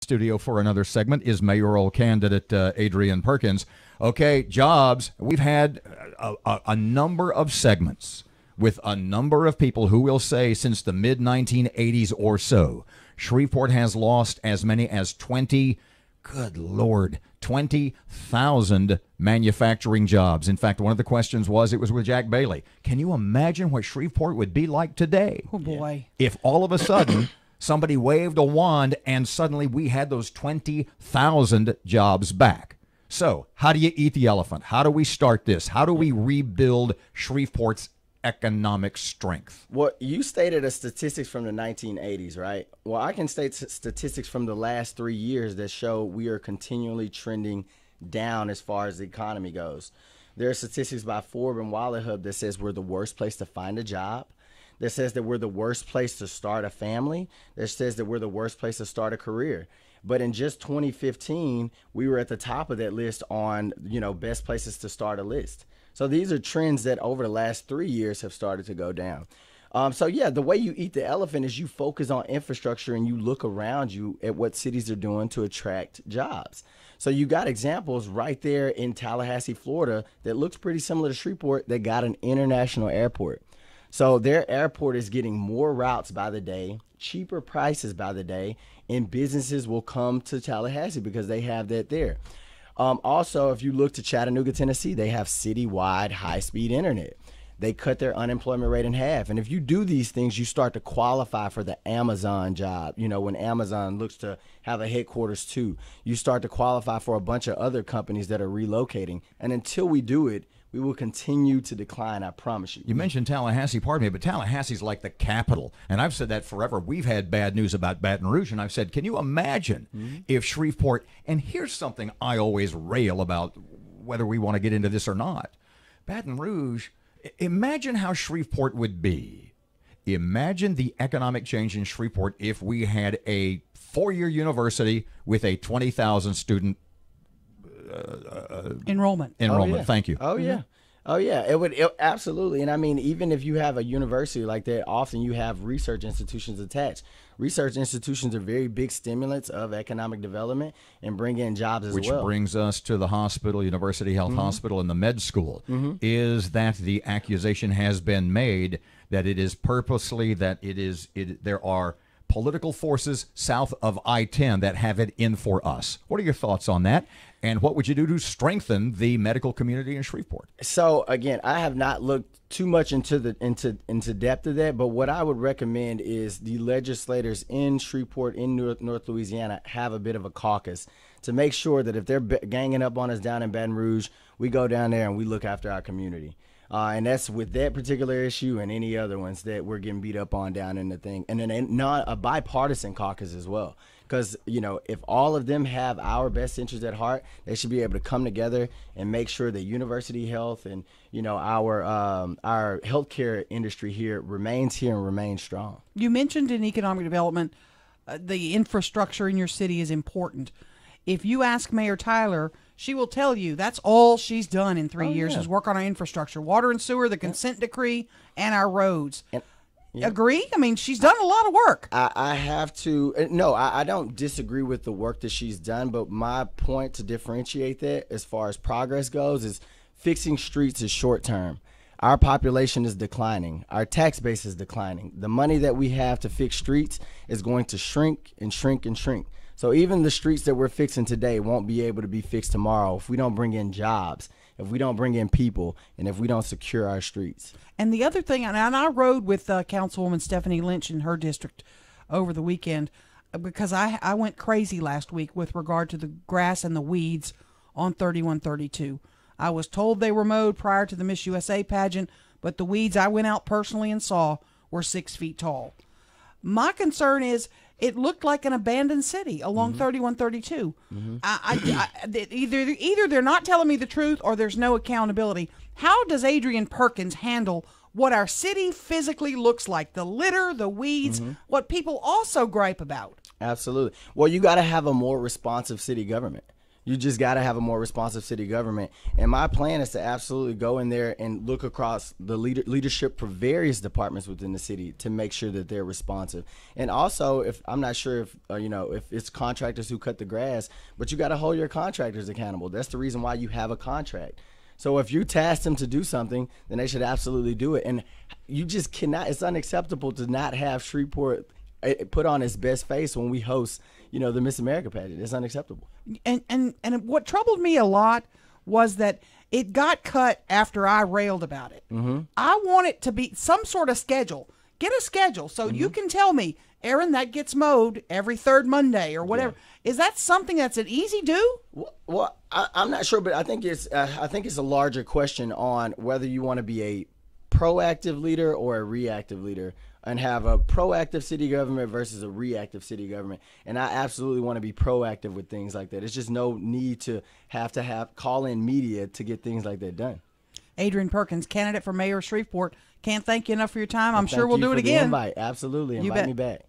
Studio for another segment is mayoral candidate Adrian Perkins. Okay, jobs. We've had a number of segments with a number of people who will say since the mid-1980s or so, Shreveport has lost as many as 20,000 manufacturing jobs. In fact, one of the questions it was with Jack Bailey. Can you imagine what Shreveport would be like today? Oh, boy. If all of a sudden somebody waved a wand and suddenly we had those 20,000 jobs back. So how do you eat the elephant? How do we start this? How do we rebuild Shreveport's economic strength? Well, you stated a statistics from the 1980s, right? Well, I can state statistics from the last 3 years that show we are continually trending down as far as the economy goes. There are statistics by Forbes and Wallet Hub that says we're the worst place to find a job, that says that we're the worst place to start a family, that says that we're the worst place to start a career. But in just 2015, we were at the top of that list on, best places to start a list. So these are trends that over the last 3 years have started to go down. The way you eat the elephant is you focus on infrastructure and you look around you at what cities are doing to attract jobs. So you got examples right there in Tallahassee, Florida, that looks pretty similar to Shreveport, that got an international airport. So their airport is getting more routes by the day, cheaper prices by the day, and businesses will come to Tallahassee because they have that there. Also, if you look to Chattanooga, Tennessee, they have citywide high-speed internet. They cut their unemployment rate in half. And if you do these things, you start to qualify for the Amazon job. When Amazon looks to have a headquarters too, you start to qualify for a bunch of other companies that are relocating. And until we do it, we will continue to decline, I promise you. You mentioned Tallahassee, pardon me, but Tallahassee's like the capital. And I've said that forever. We've had bad news about Baton Rouge, and I've said, can you imagine if Shreveport, and here's something I always rail about, whether we want to get into this or not. Baton Rouge, imagine how Shreveport would be. Imagine the economic change in Shreveport if we had a four-year university with a 20,000 student enrollment. Oh, yeah. Thank you. Oh, yeah. Oh, yeah. It would absolutely. And I mean, even if you have a university like that, often you have research institutions attached. Research institutions are very big stimulants of economic development and bring in jobs as well. Which brings us to the hospital, University Health Hospital, and the med school. Is that the accusation has been made that it is purposely, that there are political forces south of I-10 that have it in for us. What are your thoughts on that? And what would you do to strengthen the medical community in Shreveport? So again, I have not looked too much into depth of that, but what I would recommend is the legislators in Shreveport, in North Louisiana, have a bit of a caucus to make sure that if they're ganging up on us down in Baton Rouge, we go down there and we look after our community. And that's with that particular issue and any other ones that we're getting beat up on down in the thing. And then a bipartisan caucus as well. Because, if all of them have our best interests at heart, they should be able to come together and make sure that university health and, our healthcare industry here remains strong. You mentioned in economic development, the infrastructure in your city is important. If you ask Mayor Tyler, she will tell you that's all she's done in 3 years is work on our infrastructure, water and sewer, the consent decree, and our roads. Agree? I mean, she's done a lot of work. I have to. No, I don't disagree with the work that she's done, but my point to differentiate that as far as progress goes is fixing streets is short term. Our population is declining. Our tax base is declining. The money that we have to fix streets is going to shrink and shrink and shrink. So even the streets that we're fixing today won't be able to be fixed tomorrow if we don't bring in jobs, if we don't bring in people, and if we don't secure our streets. And the other thing, and I rode with Councilwoman Stephanie Lynch in her district over the weekend because I went crazy last week with regard to the grass and the weeds on 3132. I was told they were mowed prior to the Miss USA pageant, but the weeds I went out personally and saw were 6 feet tall. My concern is it looked like an abandoned city along 3132. Either they're not telling me the truth or there's no accountability. How does Adrian Perkins handle what our city physically looks like? The litter, the weeds, what people also gripe about. Absolutely. Well, you got to have a more responsive city government. You just got to have a more responsive city government. And my plan is to absolutely go in there and look across the leadership for various departments within the city to make sure that they're responsive. And also, if I'm not sure if if it's contractors who cut the grass, but you got to hold your contractors accountable. That's the reason why you have a contract. So if you task them to do something, then they should absolutely do it. And you just cannot. It's unacceptable to not have Shreveport put on its best face when we host, the Miss America pageant. It's unacceptable. And what troubled me a lot was that it got cut after I railed about it. Mm-hmm. I want it to be some sort of schedule. Get a schedule so you can tell me, Aaron, that gets mowed every third Monday or whatever. Yeah. Is that something that's an easy do? Well, I'm not sure, but I think it's a larger question on whether you want to be a proactive leader or a reactive leader, and have a proactive city government versus a reactive city government. And I absolutely want to be proactive with things like that. It's just no need to have call in media to get things like that done. Adrian Perkins, candidate for mayor of Shreveport. Can't thank you enough for your time. I'm sure we'll do it again. Invite. Absolutely. Invite me back.